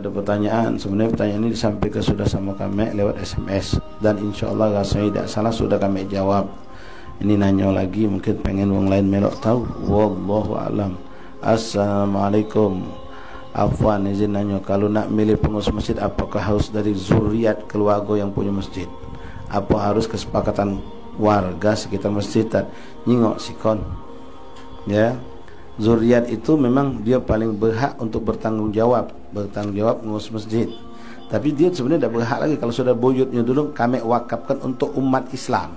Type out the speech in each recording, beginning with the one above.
ada pertanyaan. Sebenarnya pertanyaan ini disampaikan sudah sama kami lewat SMS, dan insyaallah rasanya tidak salah sudah kami jawab. Ini nanya lagi, mungkin pengen orang lain melok tahu. Wallahu alam. Assalamualaikum. Afwan, izin nanya, kalau nak milih pengurus masjid apakah harus dari zuriat keluarga yang punya masjid? Apa harus kesepakatan warga sekitar masjid? Nyingok sikon. Ya. Zuriat itu memang dia paling berhak untuk bertanggung jawab ngurus masjid. Tapi dia sebenarnya tidak berhak lagi. Kalau sudah buyutnya dulu kami wakafkan untuk umat Islam,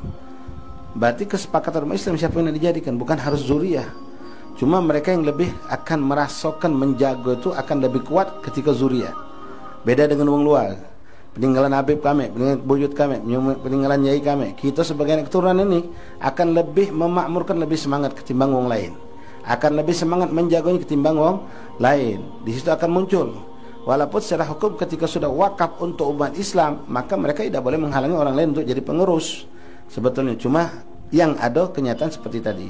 berarti kesepakatan umat Islam siapa yang nak dijadikan, bukan harus zuriat. Cuma mereka yang lebih akan merasakan menjaga itu akan lebih kuat ketika zuriat. Beda dengan orang luar. Peninggalan Habib kami, peninggalan buyut kami, peninggalan yai kami, kita sebagai keturunan ini akan lebih memakmurkan, lebih semangat ketimbang orang lain, akan lebih semangat menjaganya ketimbang orang lain. Di situ akan muncul. Walaupun secara hukum ketika sudah wakaf untuk umat Islam, maka mereka tidak boleh menghalangi orang lain untuk jadi pengurus sebetulnya. Cuma yang ada kenyataan seperti tadi.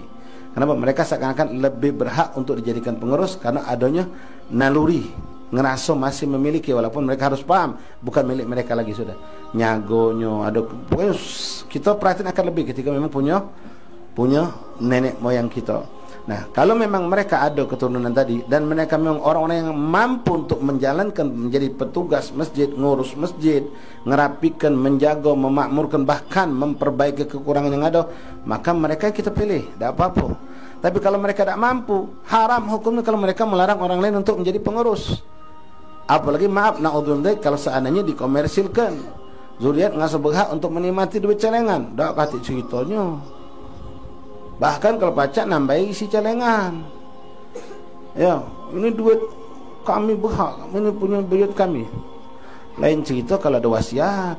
Kenapa? Mereka seakan-akan lebih berhak untuk dijadikan pengurus karena adanya naluri, ngerasa masih memiliki, walaupun mereka harus paham bukan milik mereka lagi sudah. Nyagonyo ada, pokoknya kita perhatian akan lebih ketika memang punya nenek moyang kita. Nah, kalau memang mereka ada keturunan tadi dan mereka memang orang-orang yang mampu untuk menjalankan, menjadi petugas masjid, ngurus masjid, ngerapikan, menjaga, memakmurkan, bahkan memperbaiki kekurangan yang ada, maka mereka kita pilih, tidak apa-apa. Tapi kalau mereka tidak mampu, haram hukumnya kalau mereka melarang orang lain untuk menjadi pengurus. Apalagi maaf, na'udzubillah, kalau seandainya dikomersilkan, zuriat nggak berhak untuk menikmati duit celengan, dak kati ceritanya. Bahkan kalau pacak nambahi isi celengan. Ya, ini duit kami berhak, ini punya duit kami. Lain cerita kalau ada wasiat.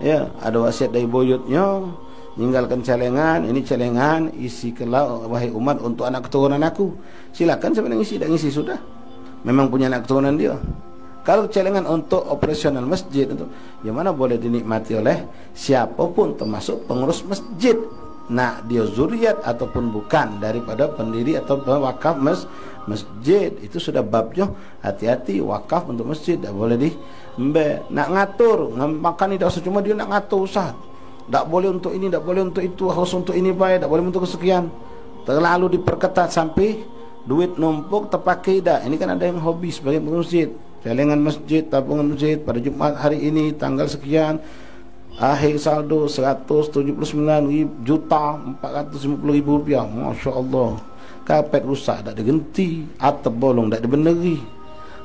Ya, ada wasiat dari buyutnya, meninggalkan celengan, ini celengan isikanlah wahai umat untuk anak keturunan aku. Silakan sebenarnya ngisi, dak ngisi sudah. Memang punya anak keturunan dia. Kalau celengan untuk operasional masjid itu, yang mana boleh dinikmati oleh siapapun termasuk pengurus masjid. Nah, dia zuriat ataupun bukan daripada pendiri atau wakaf masjid, itu sudah babnya. Hati-hati, wakaf untuk masjid tak boleh nak ngatur makan tidak usah, cuma dia nak ngatur Ustaz. Tak boleh untuk ini, tak boleh untuk itu, harus untuk ini baik, tak boleh untuk kesekian. Terlalu diperketat sampai duit numpuk terpakai dah. Ini kan ada yang hobi sebagai masjid, celengan masjid, tabungan masjid pada Jumat hari ini tanggal sekian, akhir saldo 179.450.000 rupiah. Masya Allah, kapet rusak tak digenti, atap bolong tak dibeneri.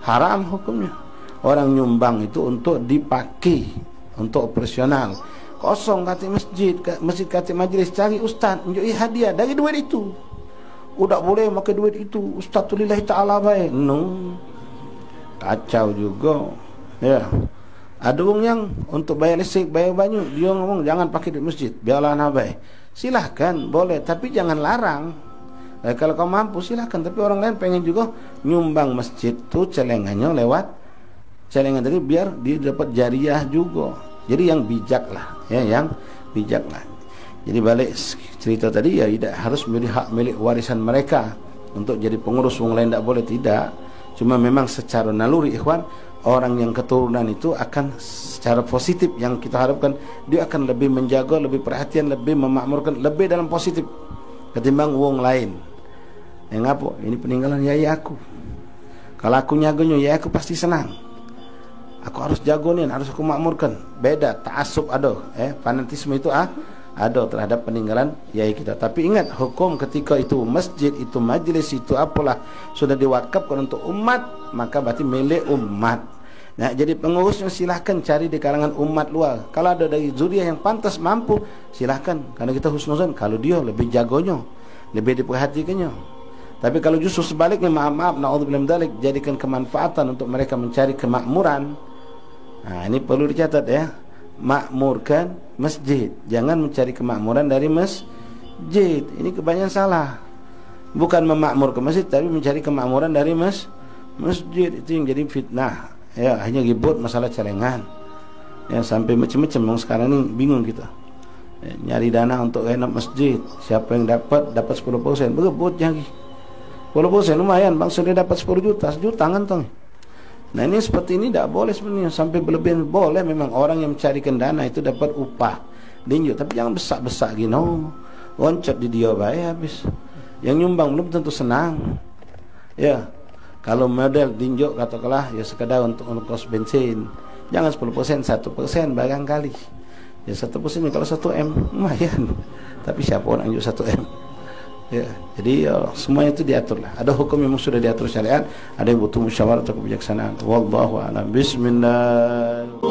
Haram hukumnya. Orang nyumbang itu untuk dipakai untuk operasional. Kosong kata masjid kata majlis, cari ustaz menjadi hadiah dari duit itu. Udah boleh pakai duit itu, ustaz tu lillahi ta'ala baik. No, kacau juga. Ya, ada orang yang untuk bayar listrik, bayar banyu, dia ngomong jangan pakai duit masjid, biarlah nabai. Silahkan, boleh, tapi jangan larang. Kalau kau mampu silahkan, tapi orang lain pengen juga nyumbang masjid tu celengannya lewat celengan tadi biar dia dapat jariah juga. Jadi yang bijak lah, ya, yang bijak lah. Jadi balik cerita tadi, ya tidak harus menjadi hak milik warisan mereka untuk jadi pengurus, orang lain tidak boleh, tidak. Cuma memang secara naluri ikhwan, orang yang keturunan itu akan secara positif, yang kita harapkan dia akan lebih menjaga, lebih perhatian, lebih memakmurkan, lebih dalam positif ketimbang wong lain. Yang apa? Ini peninggalan yai aku. Kalau aku nyaganya yai aku pasti senang. Aku harus jago nih, harus aku makmurkan. Beda, ta'assub ada, fanatisme itu ada terhadap peninggalan yai kita. Tapi ingat, hukum ketika itu masjid, itu majlis, itu apalah sudah diwakafkan untuk umat, maka berarti milik umat. Nah, jadi pengurusnya silahkan cari di kalangan umat luar. Kalau ada dari zuriat yang pantas mampu, silahkan, karena kita husnuzan kalau dia lebih jagonya, lebih diperhatikannya. Tapi kalau justru sebaliknya, maaf na'udzubillah min dzalik, jadikan kemanfaatan untuk mereka mencari kemakmuran. Nah, ini perlu dicatat ya. Makmurkan masjid, jangan mencari kemakmuran dari masjid. Ini kebanyakan salah. Bukan memakmurkan masjid, tapi mencari kemakmuran dari masjid. Itu yang jadi fitnah. Ya, hanya ribut masalah celengan. Ya, sampai macam-macam. Sekarang ini bingung kita. Ya, nyari dana untuk renov masjid. Siapa yang dapat 10%, berebut lagi. 10% lumayan, bang, sudah dapat 10 juta, sejuta kan tuh. Nah ini seperti ini tidak boleh sebenarnya, sampai berlebihan. Boleh memang orang yang mencarikan dana itu dapat upah dinjuk, tapi jangan besak-besak gini. Loncot di dia bayar habis. Yang nyumbang belum tentu senang. Ya, kalau model dinjuk katakanlah ya sekadar untuk kos bensin, jangan 10%, 1% barangkali. Ya 1% kalau 1 M lumayan. Tapi siapa orang anjuk 1 M? Ya, jadi semuanya itu diatur lah. Ada hukum yang sudah diatur syariat, ada yang butuh musyawarah atau kebijaksanaan. Wallahu a'lam. Bismillah.